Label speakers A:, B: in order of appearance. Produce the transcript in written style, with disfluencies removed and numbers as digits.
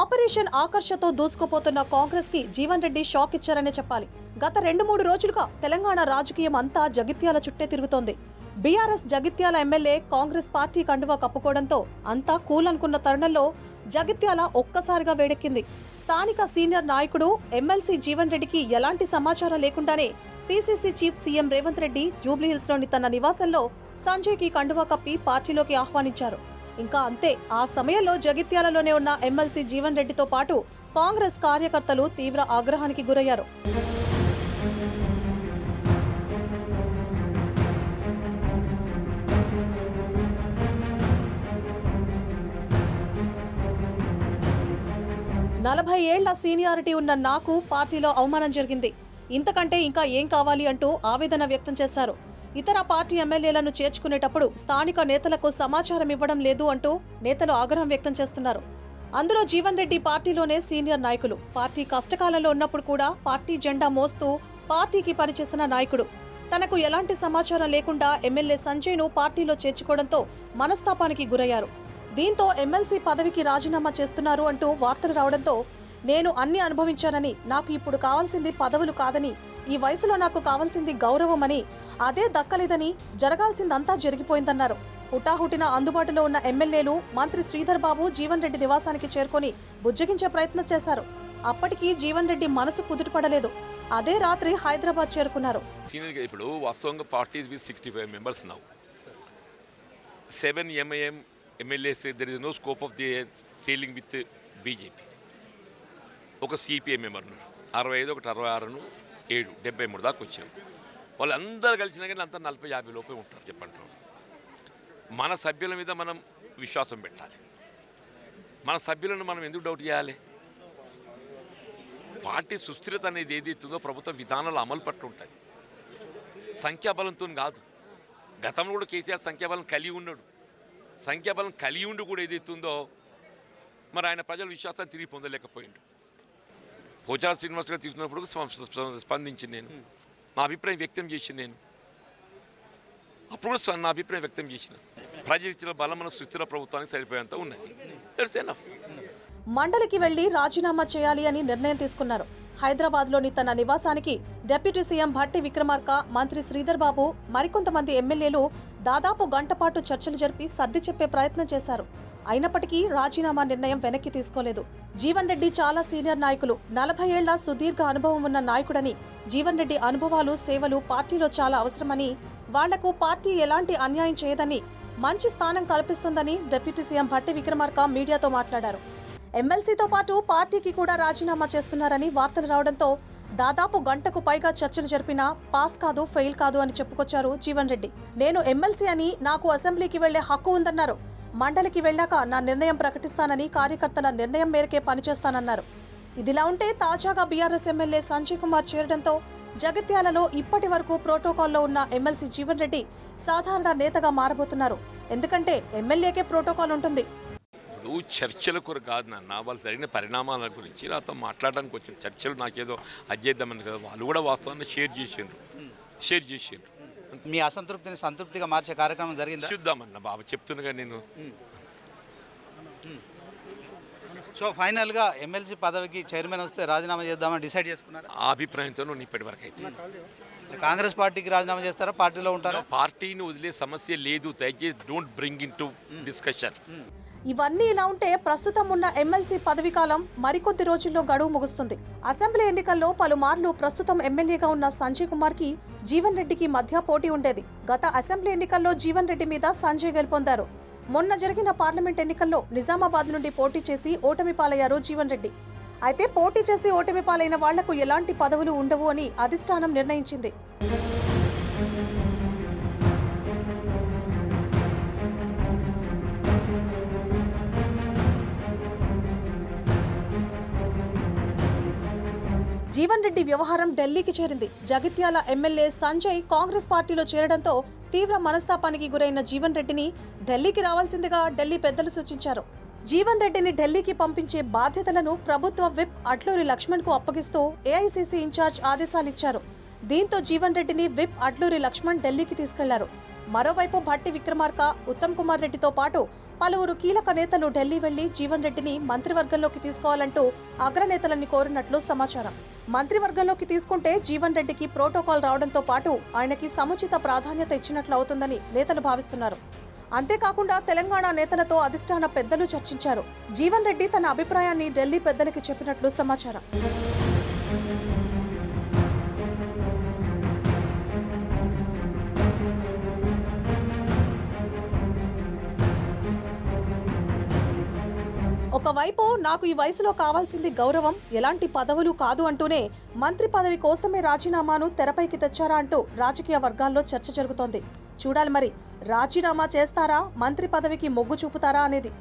A: Operation ఆకర్షతో దూసుకుపోతున్న Congress కి Jeevan Reddy shock ఇచ్చారనే చెప్పాలి. గత 2-3 రోజులుగా తెలంగాణ రాజకీయం అంతా జగిత్యాల చుట్టే తిరుగుతోంది. BRS Jagtial MLA Congress party కండువా కప్పుకోవడంతో అంతా కూల్ అనుకున్న తరుణంలో జగిత్యాల ఒక్కసారిగా వేడెక్కింది. స్థానిక సీనియర్ నాయకుడు ఎమ్మెల్సీ జీవన్ రెడ్డికి ఎలాంటి సమాచారం లేకుండానే PCC chief CM Revanth Reddy జూబ్లీహిల్స్లోని తన నివాసంలో సంజయ్కి కండువా కప్పి పార్టీలోకి ఆహ్వానించారు. ఇంకా అంతే, ఆ సమయంలో జగిత్యాలలోనే ఉన్న ఎమ్మెల్సీ జీవన్ రెడ్డితో పాటు కాంగ్రెస్ కార్యకర్తలు తీవ్ర ఆగ్రహానికి గురయ్యారు. "40 ఏళ్ల సీనియారిటీ ఉన్న నాకు పార్టీలో అవమానం జరిగింది. ఇంతకంటే ఇంకా ఏం కావాలి అంటూ ఆవేదన వ్యక్తం చేశారు. ఇతర పార్టీ ఎమ్మెల్యేలను చేర్చుకునేటప్పుడు స్థానిక నేతలకు సమాచారం ఇవ్వడం లేదు అంటూ నేతలు ఆగ్రహం వ్యక్తం చేస్తున్నారు. అందులో జీవన్ రెడ్డి పార్టీలోనే సీనియర్ నాయకులు. పార్టీ కష్టకాలంలో ఉన్నప్పుడు కూడా పార్టీ జెండా మోస్తూ పార్టీకి పనిచేసిన నాయకుడు. తనకు ఎలాంటి సమాచారం లేకుండా ఎమ్మెల్యే సంజయ్ను పార్టీలో చేర్చుకోవడంతో మనస్తాపానికి గురయ్యారు. దీంతో ఎమ్మెల్సీ పదవికి రాజీనామా చేస్తున్నారు అంటూ వార్తలు రావడంతో, "నేను అన్ని అనుభవించానని, నాకు ఇప్పుడు కావాల్సింది పదవులు కాదని, ఈ వయసులో నాకు కావాల్సింది గౌరవమని, అదే దక్కలేదని, జరగాల్సిందంతా జరిగిపోయిందన్నారు." హుటాహుటిన అందుబాటులో ఉన్న ఎమ్మెల్యేలు మంత్రి శ్రీధర్ బాబు జీవన్ రెడ్డి నివాసానికి చేరుకొని బుజ్జగించే ప్రయత్నం చేశారు. అప్పటికీ జీవన్ రెడ్డి మనసు కుదుటపడలేదు. అదే రాత్రి హైదరాబాద్ చేరుకున్నారు.
B: ఇప్పుడు వాస్తవంగా party with 65 members now. 7 MIM MLAs, there is no scope of the sailing with BJP. ఒక CPI మెంబర్ ఉన్నారు, 65, ఒకటి 66, 7, 73 దాకా వచ్చాం. వాళ్ళందరూ కలిసినా కానీ అంతా 40-50 లోపే ఉంటారు. చెప్పండి, మన సభ్యుల మీద మనం విశ్వాసం పెట్టాలి. మన సభ్యులను మనం ఎందుకు డౌట్ చేయాలి? పార్టీ సుస్థిరత అనేది ఏదైతుందో ప్రభుత్వ విధానాలు అమలు పట్టు ఉంటుంది, సంఖ్యాబలంతో కాదు. గతంలో కూడా కేసీఆర్ సంఖ్యాబలం కలిగి ఉన్నాడు. సంఖ్యాబలం కలిగి ఉండి కూడా ఏదైతుందో మరి ఆయన ప్రజల విశ్వాసాన్ని తిరిగి పొందలేకపోయిండు. పోచార శ్రీనివాస్ గారు తీసుకున్నప్పుడు స్పందించి నేను నా అభిప్రాయం వ్యక్తం చేసి అప్పుడు కూడా నా అభిప్రాయం వ్యక్తం చేసిన ప్రజలు ఇచ్చిన బలం మన సుస్థిర ప్రభుత్వానికి సరిపోయేంత ఉన్నది. That's enough.
A: మండలికి వెళ్లి రాజీనామా చేయాలి అని నిర్ణయం తీసుకున్నారు. హైదరాబాద్లోని తన నివాసానికి డిప్యూటీ సీఎం భట్టి విక్రమార్క, మంత్రి శ్రీధర్ బాబు, మరికొంతమంది ఎమ్మెల్యేలు దాదాపు గంటపాటు చర్చలు జరిపి సర్ది చెప్పే ప్రయత్నం చేశారు. అయినప్పటికీ రాజీనామా నిర్ణయం వెనక్కి తీసుకోలేదు. జీవన్ రెడ్డి చాలా సీనియర్ నాయకులు, 40 ఏళ్ల సుదీర్ఘ అనుభవం ఉన్న నాయకుడని, జీవన్ రెడ్డి అనుభవాలు, సేవలు పార్టీలో చాలా అవసరమని, వాళ్లకు పార్టీ ఎలాంటి అన్యాయం చేయదని, మంచి స్థానం కల్పిస్తుందని డిప్యూటీ సీఎం భట్టి విక్రమార్క మీడియాతో మాట్లాడారు. ఎమ్మెల్సీతో పాటు పార్టీకి కూడా రాజీనామా చేస్తున్నారని వార్తలు రావడంతో దాదాపు గంటకు పైగా చర్చలు జరిపినా పాస్ కాదు, ఫెయిల్ కాదు అని చెప్పుకొచ్చారు జీవన్ రెడ్డి. "నేను ఎమ్మెల్సీ అని, నాకు అసెంబ్లీకి వెళ్లే హక్కు ఉందన్నారు. మండలికి వెళ్లాక నా నిర్ణయం ప్రకటిస్తానని, కార్యకర్తల నిర్ణయం మేరకే పనిచేస్తానన్నారు." ఇదిలా ఉంటే తాజాగా బీఆర్ఎస్ ఎమ్మెల్యే సంజయ్ కుమార్ చేరడంతో జగిత్యాలలో ఇప్పటి వరకు ప్రోటోకాల్లో ఉన్న ఎమ్మెల్సీ జీవన్ రెడ్డి సాధారణ నేతగా మారబోతున్నారు. ఎందుకంటే ఎమ్మెల్యేకే ప్రోటోకాల్ ఉంటుంది.
B: ఇప్పుడు చర్చల కొరకు కాదు నాన్న, వాళ్ళు జరిగిన పరిణామాల గురించి నాతో మాట్లాడడానికి వచ్చిన చర్చలు నాకేదో అధ్యయిద్దామని కదా. వాళ్ళు కూడా వాస్తవాన్ని షేర్ చేసిండ్రు.
C: మీ అసంతృప్తిని సంతృప్తిగా మార్చే కార్యక్రమం జరిగింది.
B: చూద్దామన్న బాబు చెప్తున్నగా నేను.
C: సో ఫైనల్గా ఎమ్మెల్సీ పదవికి చైర్మన్ వస్తే రాజీనామా చేద్దామని డిసైడ్ చేసుకున్నారు.
B: ఆ అభిప్రాయంతో ఇప్పటి వరకు అయితే
C: కాంగ్రెస్ పార్టీకి రాజీనామా చేస్తారా, పార్టీలో ఉంటారా?
B: పార్టీని వదిలే సమస్య లేదు. దయచేసి don't bring in to discussion.
A: ఇవన్నీ ఇలా ఉంటే ప్రస్తుతం ఉన్న ఎమ్మెల్సీ పదవి కాలం మరికొద్ది రోజుల్లో గడువు ముగుస్తుంది. అసెంబ్లీ ఎన్నికల్లో పలుమార్లు ప్రస్తుతం ఎమ్మెల్యేగా ఉన్న సంజయ్ కుమార్ కి జీవన్ రెడ్డికి మధ్య పోటీ ఉండేది. గత అసెంబ్లీ ఎన్నికల్లో జీవన్ రెడ్డి మీద సంజయ్ గెలుపొందారు. మొన్న జరిగిన పార్లమెంట్ ఎన్నికల్లో నిజామాబాద్ నుండి పోటీ చేసి ఓటమి పాలయ్యారు జీవన్ రెడ్డి. అయితే పోటీ చేసి ఓటమి పాలైన వాళ్లకు ఎలాంటి పదవులు ఉండవు అని అధిష్టానం నిర్ణయించింది. జీవన్ రెడ్డి వ్యవహారం ఢిల్లీకి చేరింది. జగిత్యాల ఎమ్మెల్యే సంజయ్ కాంగ్రెస్ పార్టీలో చేరడంతో తీవ్ర మనస్తాపానికి గురైన జీవన్ రెడ్డిని ఢిల్లీకి రావాల్సిందిగా ఢిల్లీ పెద్దలు సూచించారు. జీవన్ రెడ్డిని ఢిల్లీకి పంపించే బాధ్యతలను ప్రభుత్వ విప్ అడ్లూరి లక్ష్మణ్కు అప్పగిస్తూ ఏఐసీసీ ఇన్ఛార్జ్ ఆదేశాలిచ్చారు. దీంతో జీవన్ రెడ్డిని విప్ అడ్లూరి లక్ష్మణ్ ఢిల్లీకి తీసుకెళ్లారు. మరోవైపు భట్టి విక్రమార్క, ఉత్తమ్ కుమార్ రెడ్డితో పాటు పలువురు కీలక నేతలు ఢిల్లీ వెళ్లి జీవన్ రెడ్డిని మంత్రివర్గంలోకి తీసుకోవాలంటూ అగ్రనేతలని కోరినట్లు సమాచారం. మంత్రివర్గంలోకి తీసుకుంటే జీవన్ రెడ్డికి ప్రోటోకాల్ రావడంతో పాటు ఆయనకి సముచిత ప్రాధాన్యత ఇచ్చినట్లు అవుతుందని నేతలు భావిస్తున్నారు. అంతేకాకుండా తెలంగాణ నేతలతో అధిష్టాన పెద్దలు చర్చించారు. జీవన్ రెడ్డి తన అభిప్రాయాన్ని ఢిల్లీ పెద్దలకి చెప్పినట్లు సమాచారం. ఒకవైపు నాకు ఈ వయసులో కావాల్సింది గౌరవం, ఎలాంటి పదవులు కాదు అంటూనే మంత్రి పదవి కోసమే రాజీనామాను తెరపైకి తెచ్చారా అంటూ రాజకీయ వర్గాల్లో చర్చ జరుగుతోంది. చూడాలి మరి రాజీనామా చేస్తారా, మంత్రి పదవికి మొగ్గు చూపుతారా అనేది.